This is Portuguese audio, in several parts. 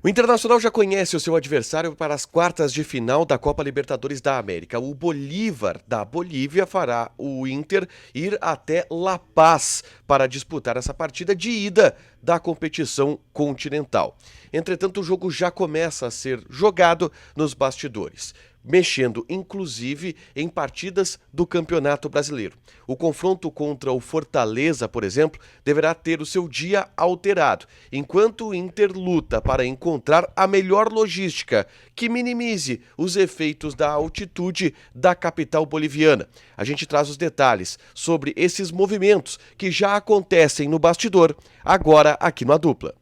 O Internacional já conhece o seu adversário para as quartas de final da Copa Libertadores da América. O Bolívar da Bolívia fará o Inter ir até La Paz para disputar essa partida de ida da competição continental. Entretanto, o jogo já começa a ser jogado nos bastidores, mexendo inclusive em partidas do Campeonato Brasileiro. O confronto contra o Fortaleza, por exemplo, deverá ter o seu dia alterado, enquanto o Inter luta para encontrar a melhor logística que minimize os efeitos da altitude da capital boliviana. A gente traz os detalhes sobre esses movimentos que já acontecem no bastidor, agora aqui no A Dupla.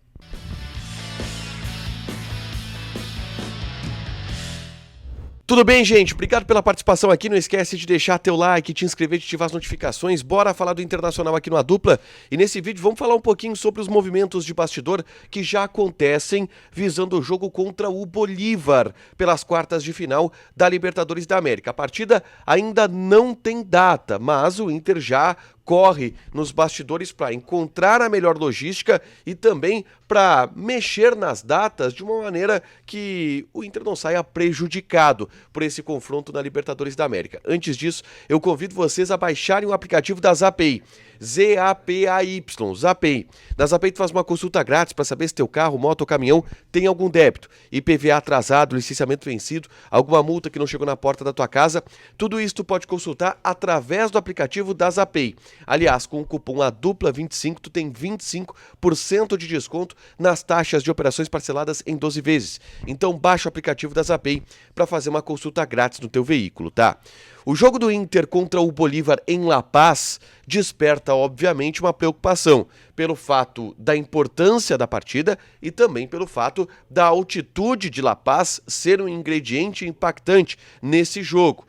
Tudo bem, gente? Obrigado pela participação aqui. Não esquece de deixar teu like, te inscrever, de ativar as notificações. Bora falar do Internacional aqui no A Dupla. E nesse vídeo vamos falar um pouquinho sobre os movimentos de bastidor que já acontecem visando o jogo contra o Bolívar pelas quartas de final da Libertadores da América. A partida ainda não tem data, mas o Inter já corre nos bastidores para encontrar a melhor logística e também para mexer nas datas de uma maneira que o Inter não saia prejudicado por esse confronto na Libertadores da América. Antes disso, eu convido vocês a baixarem o aplicativo da Zapay. Z-A-P-A-Y, Zapay. Na Zapay tu faz uma consulta grátis para saber se teu carro, moto ou caminhão tem algum débito, IPVA atrasado, licenciamento vencido, alguma multa que não chegou na porta da tua casa. Tudo isso tu pode consultar através do aplicativo da Zapay. Aliás, com o cupom ADUPLA25 tu tem 25% de desconto nas taxas de operações parceladas em 12 vezes. Então baixa o aplicativo da Zapay para fazer uma consulta grátis no teu veículo, tá? O jogo do Inter contra o Bolívar em La Paz desperta, obviamente, uma preocupação pelo fato da importância da partida e também pelo fato da altitude de La Paz ser um ingrediente impactante nesse jogo.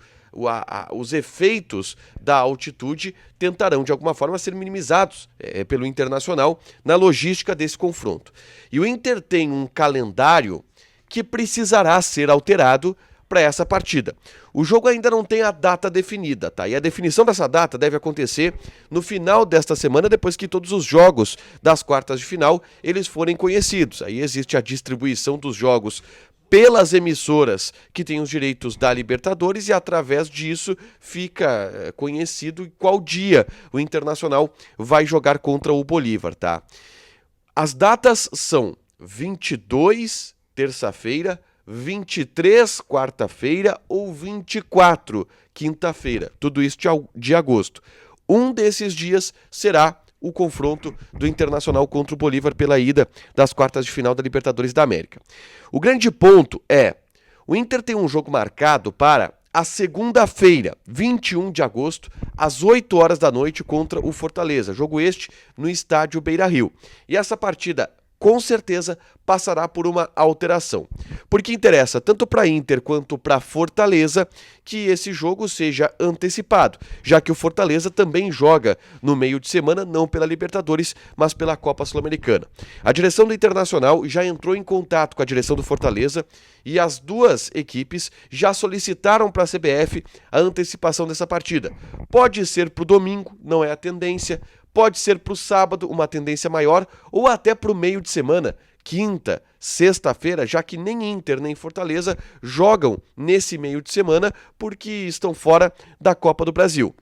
Os efeitos da altitude tentarão, de alguma forma, ser minimizados pelo Internacional na logística desse confronto. E o Inter tem um calendário que precisará ser alterado para essa partida. O jogo ainda não tem a data definida, tá? E a definição dessa data deve acontecer no final desta semana, depois que todos os jogos das quartas de final eles forem conhecidos. Aí existe a distribuição dos jogos pelas emissoras que têm os direitos da Libertadores e através disso fica conhecido qual dia o Internacional vai jogar contra o Bolívar, tá? As datas são 22, terça-feira, 23, quarta-feira ou 24, quinta-feira. Tudo isso de agosto. Um desses dias será o confronto do Internacional contra o Bolívar pela ida das quartas de final da Libertadores da América. O grande ponto é, o Inter tem um jogo marcado para a segunda-feira, 21 de agosto, às 8 horas da noite contra o Fortaleza. Jogo este no estádio Beira-Rio. E essa partida com certeza passará por uma alteração. Porque interessa tanto para Inter quanto para Fortaleza que esse jogo seja antecipado, já que o Fortaleza também joga no meio de semana, não pela Libertadores, mas pela Copa Sul-Americana. A direção do Internacional já entrou em contato com a direção do Fortaleza e as duas equipes já solicitaram para a CBF a antecipação dessa partida. Pode ser para o domingo, não é a tendência. Pode ser para o sábado, uma tendência maior, ou até para o meio de semana, quinta, sexta-feira, já que nem Inter nem Fortaleza jogam nesse meio de semana porque estão fora da Copa do Brasil.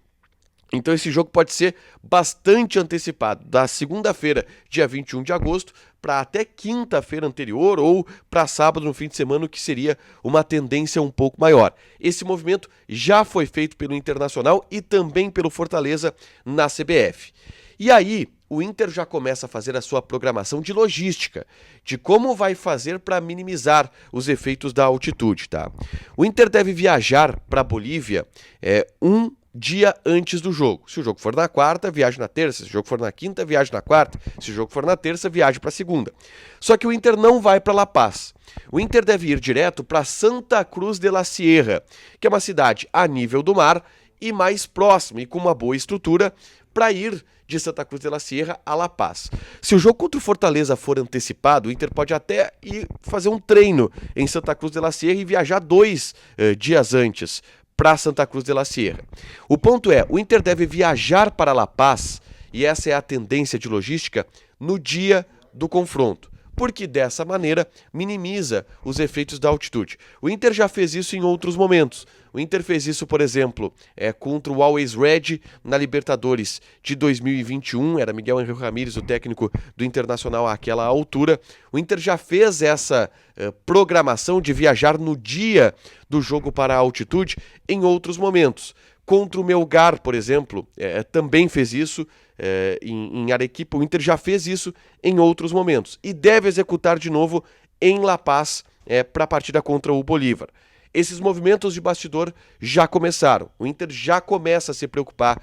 Então esse jogo pode ser bastante antecipado, da segunda-feira, dia 21 de agosto, para até quinta-feira anterior ou para sábado no fim de semana, o que seria uma tendência um pouco maior. Esse movimento já foi feito pelo Internacional e também pelo Fortaleza na CBF. E aí, o Inter já começa a fazer a sua programação de logística, de como vai fazer para minimizar os efeitos da altitude, tá? O Inter deve viajar para a Bolívia um dia antes do jogo. Se o jogo for na quarta, viaje na terça. Se o jogo for na quinta, viaje na quarta. Se o jogo for na terça, viaje para a segunda. Só que o Inter não vai para La Paz. O Inter deve ir direto para Santa Cruz de la Sierra, que é uma cidade a nível do mar e mais próxima e com uma boa estrutura para ir de Santa Cruz de la Sierra a La Paz. Se o jogo contra o Fortaleza for antecipado, o Inter pode até ir fazer um treino em Santa Cruz de la Sierra e viajar 2 dias antes para Santa Cruz de la Sierra. O ponto é, o Inter deve viajar para La Paz, e essa é a tendência de logística, no dia do confronto. porque dessa maneira minimiza os efeitos da altitude. O Inter já fez isso em outros momentos. O Inter fez isso, por exemplo, contra o Always Red na Libertadores de 2021, era Miguel Ángel Ramírez, o técnico do Internacional àquela altura. O Inter já fez essa programação de viajar no dia do jogo para a altitude em outros momentos. Contra o Melgar, por exemplo, também fez isso em Arequipa. O Inter já fez isso em outros momentos e deve executar de novo em La Paz para a partida contra o Bolívar. Esses movimentos de bastidor já começaram. O Inter já começa a se preocupar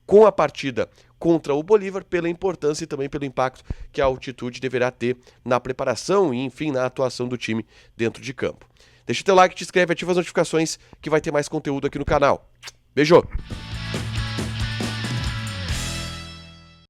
com a partida contra o Bolívar pela importância e também pelo impacto que a altitude deverá ter na preparação e, enfim, na atuação do time dentro de campo. Deixa o teu like, te inscreve, ativa as notificações que vai ter mais conteúdo aqui no canal. Beijo!